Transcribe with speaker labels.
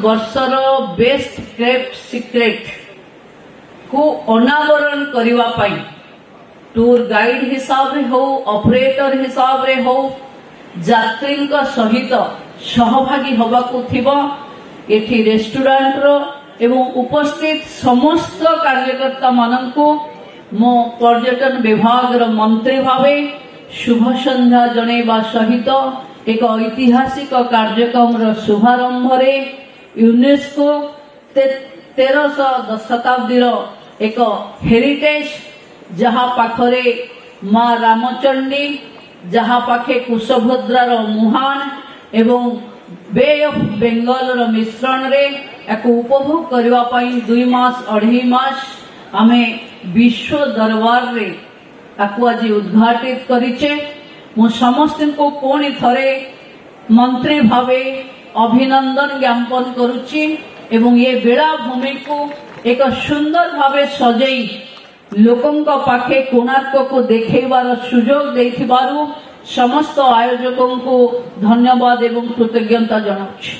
Speaker 1: वर्षर best kept secret को अनावरण करिवा पाई tour guide हिसाब रे हो ऑपरेटर हिसाब रे हो यात्री सहित सहभागी होबा को थिबो एठी रेस्टोरेंट रो एवं उपस्थित समस्त कार्यकर्ता माननकु मो पर्यटन विभाग रो मंत्री भावे शुभ संध्या जणेबा सहित एक ऐतिहासिक कार्यक्रम रो शुभारंभ रे यूनेस्को 13 शताब्दी रो एक हेरिटेज जहा पाखरे माँ रामचंडी जहा पाखे कुशभद्रार मुहान एवं बे ऑफ बेंगल रो मिश्रण रे एको उपभोग करबा पई 2 मास 2.5 मास आमे विश्व दरबार रे ताकू आज उद्घाटित करिचे। मु समस्त को पुणी थरे मंत्री भावे अभिनंदन ज्ञापन करुची एवं ये बेलाभूमि को एक सुंदर भावे सजई लोकंक पाखे कोणार्क को देखैबार सुजोग देथिबारु समस्त आयोजकों को धन्यवाद एवं कृतज्ञता जनाउछि।